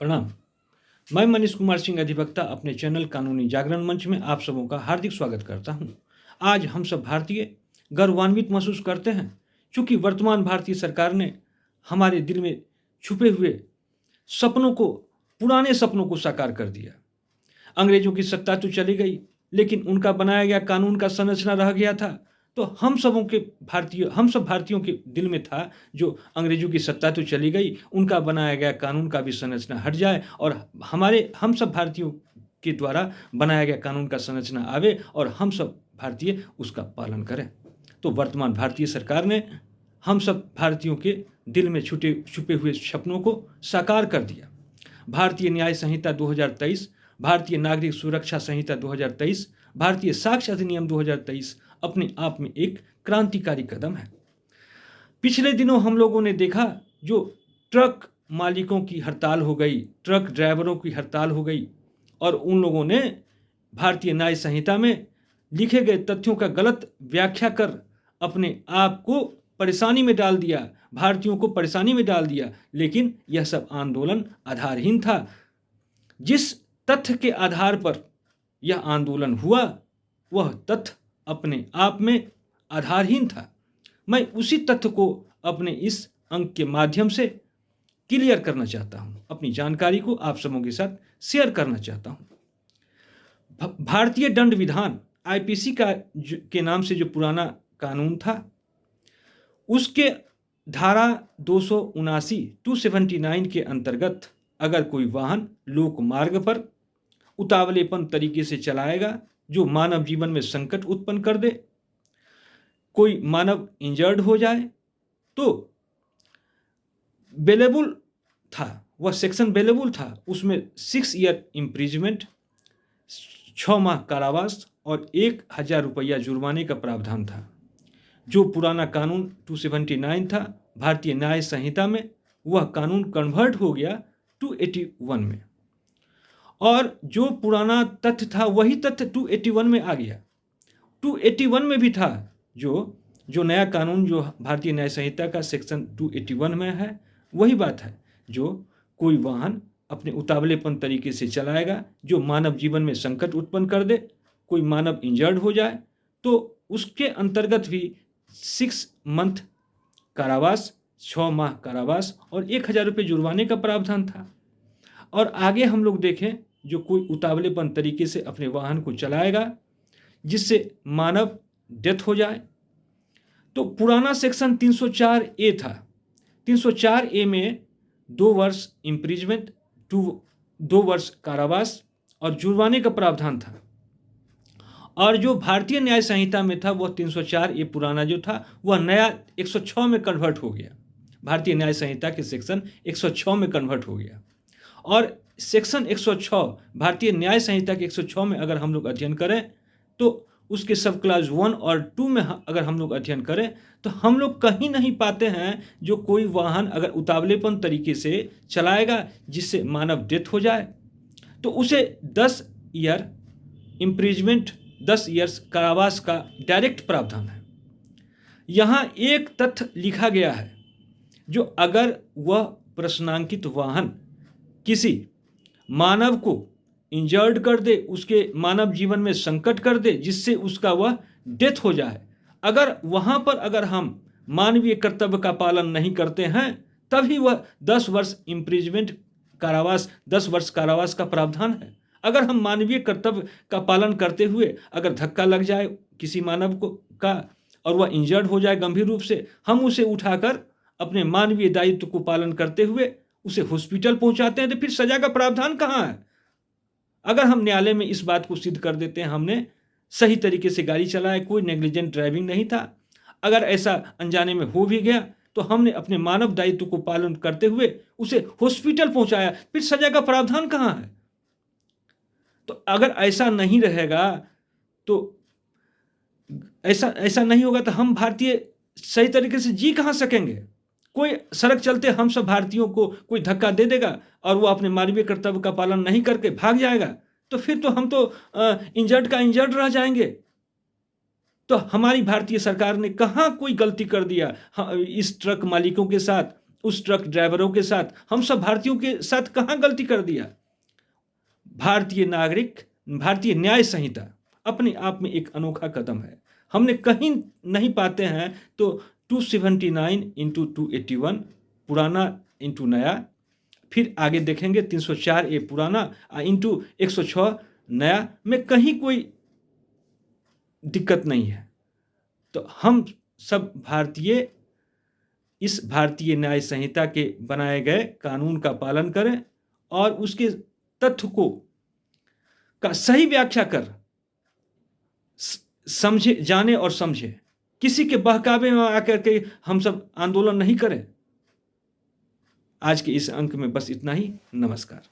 प्रणाम। मैं मनीष कुमार सिंह अधिवक्ता अपने चैनल कानूनी जागरण मंच में आप सबों का हार्दिक स्वागत करता हूं। आज हम सब भारतीय गौरवान्वित महसूस करते हैं क्योंकि वर्तमान भारतीय सरकार ने हमारे दिल में छुपे हुए सपनों को पुराने सपनों को साकार कर दिया। अंग्रेजों की सत्ता तो चली गई, लेकिन उनका बनाया गया कानून का संरचना रह गया था। तो हम सब भारतीयों के दिल में था जो अंग्रेजों की सत्ता तो चली गई, उनका बनाया गया कानून का भी संरचना हट जाए और हम सब भारतीयों के द्वारा बनाया गया कानून का संरचना आवे और हम सब भारतीय उसका पालन करें। तो वर्तमान भारतीय सरकार ने हम सब भारतीयों के दिल में छुपे हुए सपनों को साकार कर दिया। भारतीय न्याय संहिता 2023, भारतीय नागरिक सुरक्षा संहिता 2023, भारतीय साक्ष्य अधिनियम 2023 अपने आप में एक क्रांतिकारी कदम है। पिछले दिनों हम लोगों ने देखा जो ट्रक मालिकों की हड़ताल हो गई, ट्रक ड्राइवरों की हड़ताल हो गई और उन लोगों ने भारतीय न्याय संहिता में लिखे गए तथ्यों का गलत व्याख्या कर अपने आप को परेशानी में डाल दिया, भारतीयों को परेशानी में डाल दिया। लेकिन यह सब आंदोलन आधारहीन था। जिस तथ्य के आधार पर यह आंदोलन हुआ वह तथ्य अपने आप में आधारहीन था। मैं उसी तथ्य को अपने इस अंक के माध्यम से क्लियर करना चाहता हूं, अपनी जानकारी को आप सबों के साथ शेयर करना चाहता हूं। भारतीय दंड विधान आईपीसी के नाम से जो पुराना कानून था, उसके धारा 279 के अंतर्गत अगर कोई वाहन लोक मार्ग पर उतावलेपन तरीके से चलाएगा जो मानव जीवन में संकट उत्पन्न कर दे, कोई मानव इंजर्ड हो जाए, तो बेलेबल था, वह सेक्शन बेलेबल था। उसमें 6 ईयर इम्प्रिजमेंट, 6 माह कारावास और 1000 रुपया जुर्माने का प्रावधान था। जो पुराना कानून 279 था भारतीय न्याय संहिता में, वह कानून कन्वर्ट हो गया 281 में और जो पुराना तथ्य था वही तथ्य 281 में आ गया। 281 में भी था जो नया कानून जो भारतीय न्याय संहिता का सेक्शन 281 में है, वही बात है। जो कोई वाहन अपने उतावलेपन तरीके से चलाएगा जो मानव जीवन में संकट उत्पन्न कर दे, कोई मानव इंजर्ड हो जाए, तो उसके अंतर्गत भी 6 मंथ कारावास, 6 माह कारावास और 1000 रुपये जुर्माने का प्रावधान था। और आगे हम लोग देखें, जो कोई उतावलेपन तरीके से अपने वाहन को चलाएगा जिससे मानव डेथ हो जाए, तो पुराना सेक्शन 304A था। 304A में 2 वर्ष इम्प्रिजमेंट, 2 वर्ष कारावास और जुर्माने का प्रावधान था। और जो भारतीय न्याय संहिता में था वह 304A पुराना जो था वह नया 106 में कन्वर्ट हो गया। भारतीय न्याय संहिता के सेक्शन 106 में कन्वर्ट हो गया। और सेक्शन 106 भारतीय न्याय संहिता के 106 में अगर हम लोग अध्ययन करें तो उसके सब क्लास 1 और 2 में अगर हम लोग अध्ययन करें तो हम लोग कहीं नहीं पाते हैं जो कोई वाहन अगर उतावलेपन तरीके से चलाएगा जिससे मानव डेथ हो जाए तो उसे 10 ईयर इम्प्रिजमेंट, 10 ईयर्स कारावास का डायरेक्ट प्रावधान है। यहाँ एक तथ्य लिखा गया है, जो अगर वह प्रश्नांकित वाहन किसी मानव को इंजर्ड कर दे, उसके मानव जीवन में संकट कर दे जिससे उसका वह डेथ हो जाए, अगर वहाँ पर अगर हम मानवीय कर्तव्य का पालन नहीं करते हैं तभी वह 10 वर्ष इम्प्रिजमेंट कारावास, 10 वर्ष कारावास का प्रावधान है। अगर हम मानवीय कर्तव्य का पालन करते हुए अगर धक्का लग जाए किसी मानव का और वह इंजर्ड हो जाए गंभीर रूप से, हम उसे उठाकर अपने मानवीय दायित्व को पालन करते हुए उसे हॉस्पिटल पहुंचाते हैं, तो फिर सजा का प्रावधान कहाँ है? अगर हम न्यायालय में इस बात को सिद्ध कर देते हैं हमने सही तरीके से गाड़ी चलाया, कोई नेग्लिजेंट ड्राइविंग नहीं था, अगर ऐसा अनजाने में हो भी गया तो हमने अपने मानव दायित्व को पालन करते हुए उसे हॉस्पिटल पहुंचाया, फिर सजा का प्रावधान कहाँ है? तो अगर ऐसा नहीं रहेगा, तो ऐसा नहीं होगा तो हम भारतीय सही तरीके से जी कहाँ सकेंगे? कोई सड़क चलते हम सब भारतीयों को कोई धक्का दे देगा और वो अपने मानवीय कर्तव्य का पालन नहीं करके भाग जाएगा, तो फिर तो हम तो इंजर्ड का इंजर्ड रह जाएंगे। तो हमारी भारतीय सरकार ने कहाँ कोई गलती कर दिया इस ट्रक मालिकों के साथ उस ट्रक ड्राइवरों के साथ, हम सब भारतीयों के साथ कहाँ गलती कर दिया? भारतीय न्याय संहिता अपने आप में एक अनोखा कदम है। हमने कहीं नहीं पाते हैं तो 279 इंटू 281 पुराना इंटू नया, फिर आगे देखेंगे 304 ए पुराना इंटू 106 नया में कहीं कोई दिक्कत नहीं है। तो हम सब भारतीय इस भारतीय न्याय संहिता के बनाए गए कानून का पालन करें और उसके तथ्य को का सही व्याख्या कर समझे, जाने और समझे। किसी के बहकावे में आकर के हम सब आंदोलन नहीं करें। आज के इस अंक में बस इतना ही। नमस्कार।